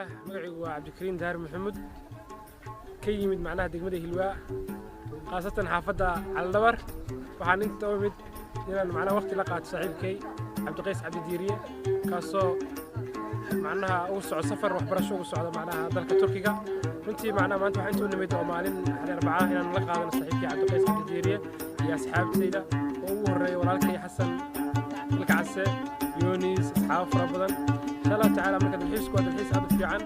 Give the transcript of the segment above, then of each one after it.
الله مقعي عبد الكريم دار محمد كيمد معناها دقمده هلواء خاصة حافظة على الدبر waxaan inta u mid inaan macna waqti la qaato saaxiibkay Cabdiqays Cabdi Diiriye kaasoo macnaha uu socdo safar waxbarasho uu socdo macnaha dalka Turkiga runtii macnaha maanta waxaan inta u nimid oo maalin Arbacada inaan la qaadano saaxiibkay Cabdiqays Cabdi Diiriye iyo asxaabtayda oo ugu horeeyay walaalkay Xasan Ilkacase Yunis asxaab fara badan insha Allah taala marka dalxiisku waa dalxiis aad u fiican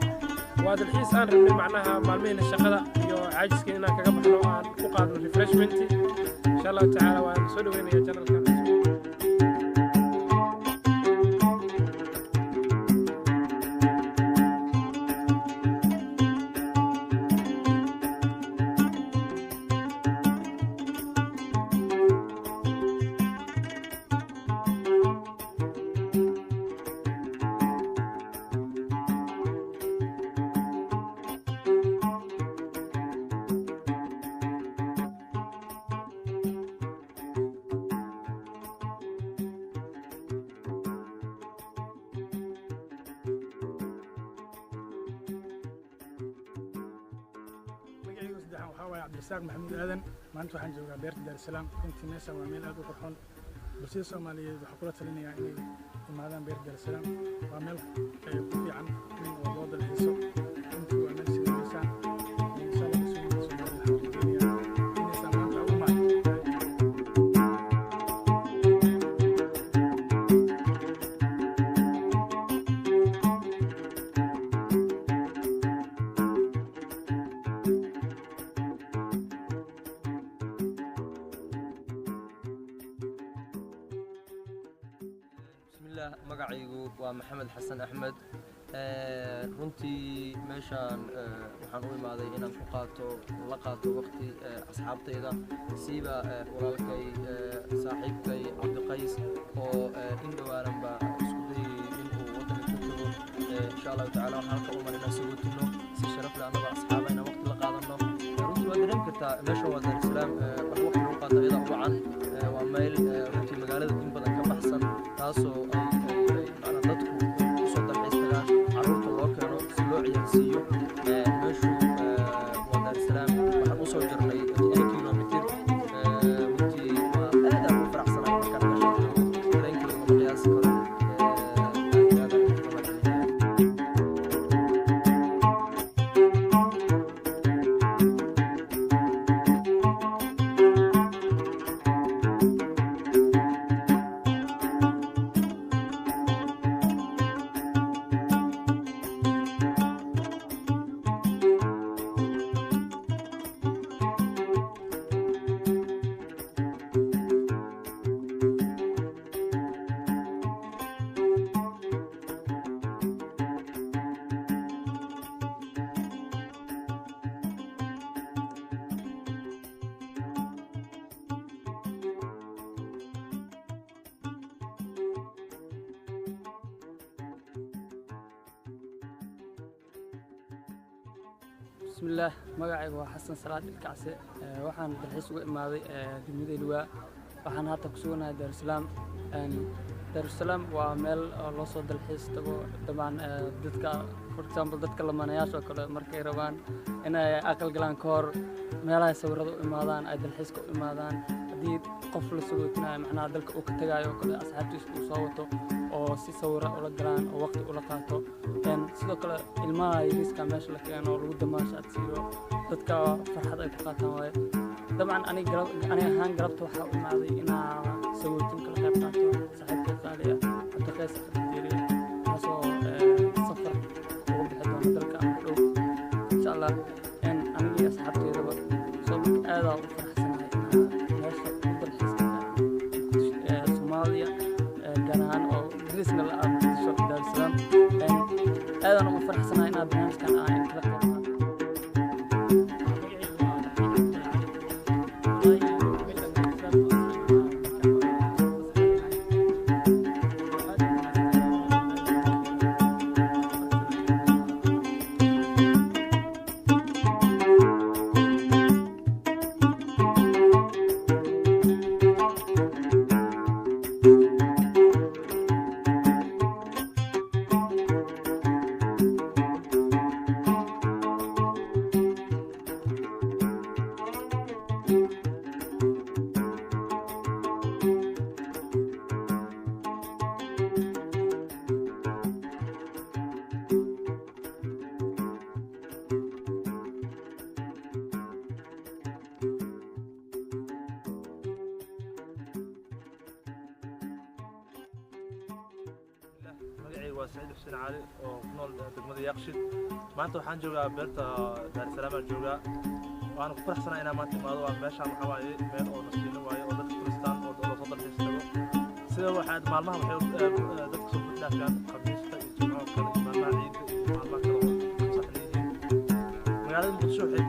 waa dalxiis aan rabnay macnaha maalmihina shaqada iyo caajiska inaan kaga baxno aan ku qaadno refreshment إن شاء الله تعالى ونسولو وين يا جنرال كان عبد الرزاق محمود آدم maanta waxaan joogaa beerta Dar es Salaam runtii meesha waa meel aad u qurxoon bulshada Soomaaliyeed waxa kula talinayaa inay imaadaan beerta Dar es Salaam waa meel ku fiican in loo dalxiiso runtii waa meel sida meeshaan insha Allah magacaygu waa Maxamed Xasan Axmed runtii meeshaan waxaan u imaaday inaan ku qaato waqti asxaabtayda siiba walaalkay saaxiibkay Cabdiqays oo in dhawaaranba isku dayay inuu waddanka ku tago insha Allah taala waxaan halka u marinaa sagootino si sharaf leh annaga asxaabayna waqti la qaadano runtii waa dareemi kartaa meesha waa Dar es Salaam wax waqti lagu qaato iyada u wacan waa meel runtii magaalada in badan ka baxsan taasoo بسم الله مقعي وحسن صلاة الكعسة وحن بالحس وإمادي دميد الواء وحن هاتا كسونا دار السلام دار السلام وعمل الله صد الحس طبعا دتك for example dadka lamanayaasha kale markay rabaan inay aqal galaan koor meelaha sawirada u imaadaan ay dalxiiska u imaadaan hadii qof la sugootinay macnaha dalka uu ka tagayo kale asxaabtiisa uu soo wato oo si sawira ula galaan oo waqti ula qaato sidoo kale ilmaha yariiska meesha la keeno lagu damaashaad siiyo dadka farxad ay ku qaataan way dabcan aniga ahaan galabta waxa u imaaday inaa sawirtin kala qayb qaato saaxiibkay qaaliya Cabdiqays Diiriye taasoo safar ugu bixi doona dalka dhow insha Allah aniga asxaabteydaba soo aad u faraxsanahay meesha dalxiiska Soomaaliya gaar ahaan oo ingiriisna la aaminsan Dar es Salaam aad ugu faraxsanahay inaan barnaamijkan aan kala qayb qaato magacay waa Saciid Xuseen Cali oo ku nool degmada Yaaqshid maanta waxaan joogaa beerta Daar es Salaam aan joogaa waan ku faraxsanahay inaan maanta imaado waa meeshaan waxa waaye meel oo nasiino waaye oo dadka turistaan oo loo soo dalxiis tago sida waxaad maalmaha waxay dadka soo dhaafaan khamiista iyo jimcaha kale maalmaha ciidda iyo maalmaha kale oo saxniin magaalada Muqdisho waxay